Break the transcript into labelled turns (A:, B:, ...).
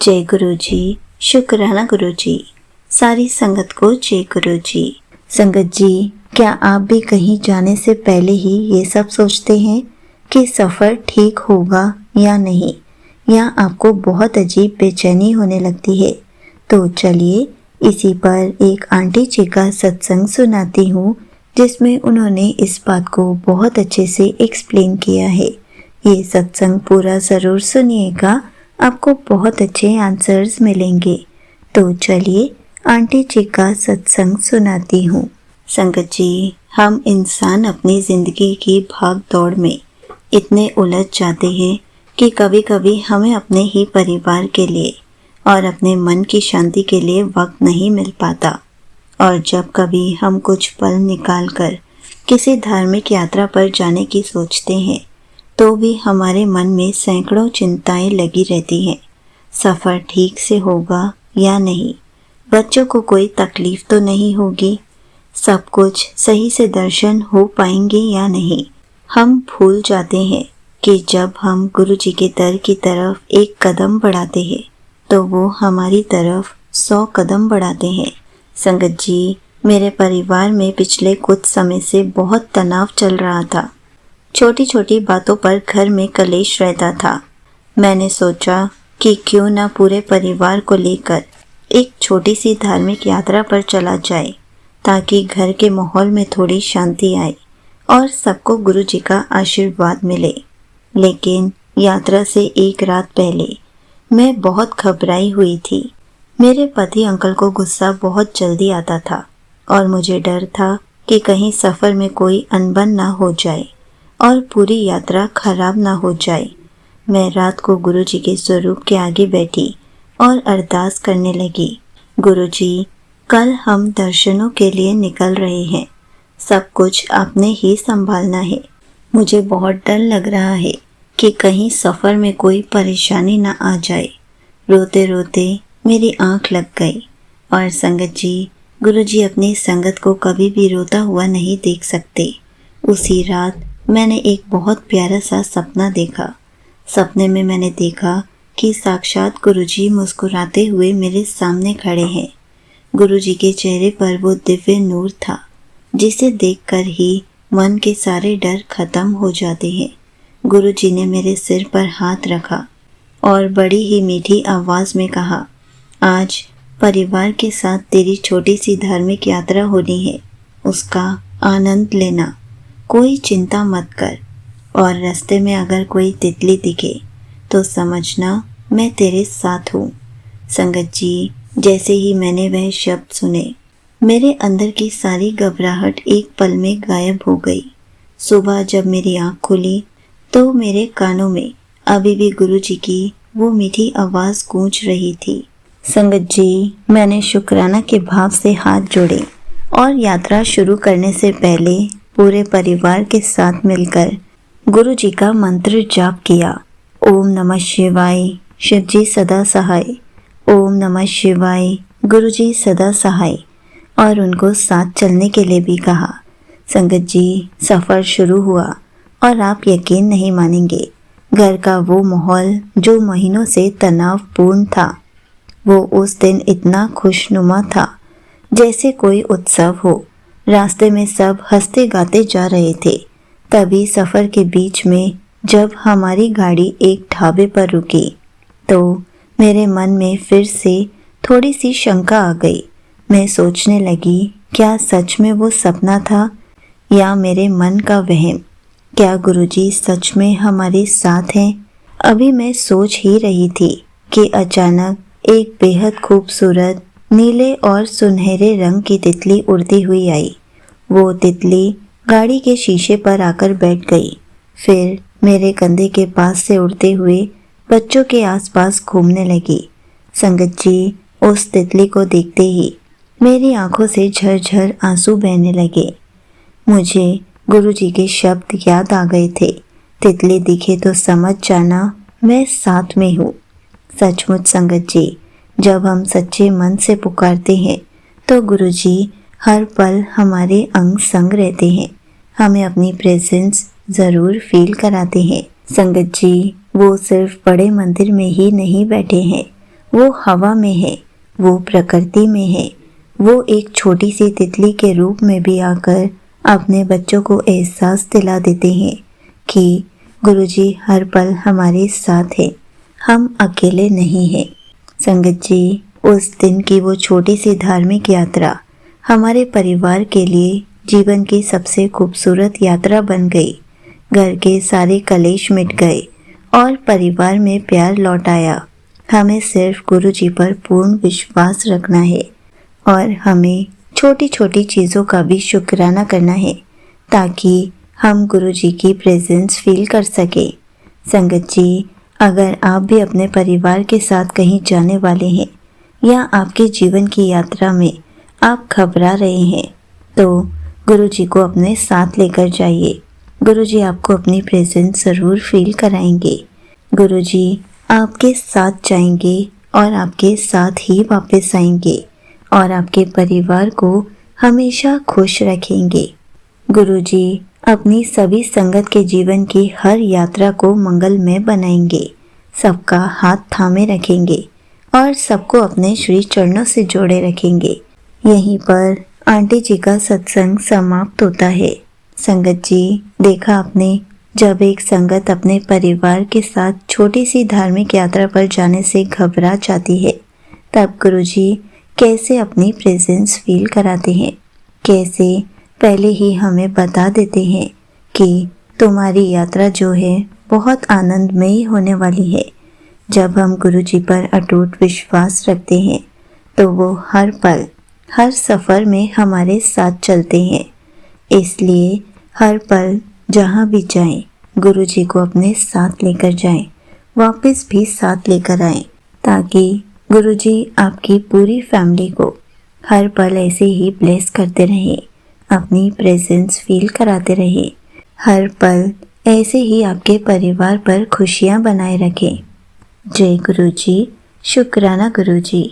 A: जय गुरु जी। शुक्राना गुरु जी। सारी संगत को जय गुरु जी। संगत जी, क्या आप भी कहीं जाने से पहले ही ये सब सोचते हैं कि सफ़र ठीक होगा या नहीं, या आपको बहुत अजीब बेचैनी होने लगती है? तो चलिए इसी पर एक आंटी जी का सत्संग सुनाती हूँ, जिसमें उन्होंने इस बात को बहुत अच्छे से एक्सप्लेन किया है। ये सत्संग पूरा ज़रूर सुनिएगा, आपको बहुत अच्छे आंसर्स मिलेंगे। तो चलिए आंटी जी का सत्संग सुनाती हूँ। संगत जी, हम इंसान अपनी ज़िंदगी की भाग दौड़ में इतने उलझ जाते हैं कि कभी कभी हमें अपने ही परिवार के लिए और अपने मन की शांति के लिए वक्त नहीं मिल पाता। और जब कभी हम कुछ पल निकाल कर किसी धार्मिक यात्रा पर जाने की सोचते हैं, तो भी हमारे मन में सैकड़ों चिंताएं लगी रहती हैं। सफ़र ठीक से होगा या नहीं, बच्चों को कोई तकलीफ तो नहीं होगी, सब कुछ सही से दर्शन हो पाएंगे या नहीं। हम भूल जाते हैं कि जब हम गुरु जी के दर की तरफ एक कदम बढ़ाते हैं, तो वो हमारी तरफ 100 कदम बढ़ाते हैं। संगत जी, मेरे परिवार में पिछले कुछ समय से बहुत तनाव चल रहा था। छोटी छोटी बातों पर घर में कलेश रहता था। मैंने सोचा कि क्यों ना पूरे परिवार को लेकर एक छोटी सी धार्मिक यात्रा पर चला जाए, ताकि घर के माहौल में थोड़ी शांति आए और सबको गुरु जी का आशीर्वाद मिले। लेकिन यात्रा से एक रात पहले मैं बहुत घबराई हुई थी। मेरे पति अंकल को गुस्सा बहुत जल्दी आता था और मुझे डर था कि कहीं सफ़र में कोई अनबन ना हो जाए और पूरी यात्रा खराब ना हो जाए। मैं रात को गुरु जी के स्वरूप के आगे बैठी और अरदास करने लगी। गुरु जी, कल हम दर्शनों के लिए निकल रहे हैं, सब कुछ आपने ही संभालना है। मुझे बहुत डर लग रहा है कि कहीं सफ़र में कोई परेशानी ना आ जाए। रोते रोते मेरी आंख लग गई। और संगत जी, गुरु जी अपनी संगत को कभी भी रोता हुआ नहीं देख सकते। उसी रात मैंने एक बहुत प्यारा सा सपना देखा। सपने में मैंने देखा कि साक्षात गुरुजी मुस्कुराते हुए मेरे सामने खड़े हैं। गुरुजी के चेहरे पर वो दिव्य नूर था, जिसे देखकर ही मन के सारे डर खत्म हो जाते हैं। गुरुजी ने मेरे सिर पर हाथ रखा और बड़ी ही मीठी आवाज़ में कहा, आज परिवार के साथ तेरी छोटी सी धार्मिक यात्रा होनी है, उसका आनंद लेना, कोई चिंता मत कर। और रास्ते में अगर कोई तितली दिखे तो समझना मैं तेरे साथ हूँ। संगत जी, जैसे ही मैंने वह शब्द सुने, मेरे अंदर की सारी घबराहट एक पल में गायब हो गई। सुबह जब मेरी आँख खुली तो मेरे कानों में अभी भी गुरु जी की वो मीठी आवाज़ गूंज रही थी। संगत जी, मैंने शुक्राना के भाव से हाथ जोड़े और यात्रा शुरू करने से पहले पूरे परिवार के साथ मिलकर गुरु जी का मंत्र जाप किया। ओम नमः शिवाय, शिव जी सदा सहाय। ओम नमः शिवाय, गुरु जी सदा सहाय। और उनको साथ चलने के लिए भी कहा। संगत जी, सफ़र शुरू हुआ और आप यकीन नहीं मानेंगे, घर का वो माहौल जो महीनों से तनावपूर्ण था, वो उस दिन इतना खुशनुमा था जैसे कोई उत्सव हो। रास्ते में सब हंसते गाते जा रहे थे। तभी सफ़र के बीच में जब हमारी गाड़ी एक ढाबे पर रुकी, तो मेरे मन में फिर से थोड़ी सी शंका आ गई। मैं सोचने लगी, क्या सच में वो सपना था या मेरे मन का वहम? क्या गुरुजी सच में हमारे साथ हैं? अभी मैं सोच ही रही थी कि अचानक एक बेहद खूबसूरत नीले और सुनहरे रंग की तितली उड़ती हुई आई। वो तितली गाड़ी के शीशे पर आकर बैठ गई, फिर मेरे कंधे के पास से उड़ते हुए बच्चों के आसपास घूमने लगी। संगत जी, उस तितली को देखते ही मेरी आंखों से झरझर आंसू बहने लगे। मुझे गुरुजी के शब्द याद आ गए थे, तितली दिखे तो समझ जाना मैं साथ में हूँ। सचमुच संगत जी, जब हम सच्चे मन से पुकारते हैं तो गुरुजी हर पल हमारे अंग संग रहते हैं, हमें अपनी प्रेजेंस ज़रूर फील कराते हैं। संगत जी, वो सिर्फ बड़े मंदिर में ही नहीं बैठे हैं, वो हवा में है, वो प्रकृति में है, वो एक छोटी सी तितली के रूप में भी आकर अपने बच्चों को एहसास दिला देते हैं कि गुरुजी हर पल हमारे साथ है, हम अकेले नहीं हैं। संगत जी, उस दिन की वो छोटी सी धार्मिक यात्रा हमारे परिवार के लिए जीवन की सबसे खूबसूरत यात्रा बन गई। घर के सारे कलेश मिट गए और परिवार में प्यार लौट आया। हमें सिर्फ गुरुजी पर पूर्ण विश्वास रखना है और हमें छोटी छोटी चीज़ों का भी शुक्राना करना है ताकि हम गुरुजी की प्रेजेंस फील कर सके। संगत जी, अगर आप भी अपने परिवार के साथ कहीं जाने वाले हैं या आपके जीवन की यात्रा में आप घबरा रहे हैं तो गुरुजी को अपने साथ लेकर जाइए। गुरुजी आपको अपनी प्रेजेंस ज़रूर फील कराएंगे। गुरुजी आपके साथ जाएंगे और आपके साथ ही वापस आएंगे और आपके परिवार को हमेशा खुश रखेंगे। गुरुजी अपनी सभी संगत के जीवन की हर यात्रा को मंगलमय बनाएंगे, सबका हाथ थामे रखेंगे और सबको अपने श्री चरणों से जोड़े रखेंगे। यहीं पर आंटी जी का सत्संग समाप्त होता है। संगत जी, देखा आपने, जब एक संगत अपने परिवार के साथ छोटी सी धार्मिक यात्रा पर जाने से घबरा जाती है, तब गुरुजी कैसे अपनी प्रेजेंस फील कराते हैं, कैसे पहले ही हमें बता देते हैं कि तुम्हारी यात्रा जो है बहुत आनंदमयी होने वाली है। जब हम गुरुजी पर अटूट विश्वास रखते हैं तो वो हर पल, हर सफ़र में हमारे साथ चलते हैं। इसलिए हर पल जहाँ भी जाएं, गुरुजी को अपने साथ लेकर जाएं, वापस भी साथ लेकर आएं, ताकि गुरुजी आपकी पूरी फैमिली को हर पल ऐसे ही ब्लेस करते रहें, अपनी प्रेजेंस फील कराते रहें, हर पल ऐसे ही आपके परिवार पर खुशियाँ बनाए रखें। जय गुरुजी, शुक्राना गुरुजी।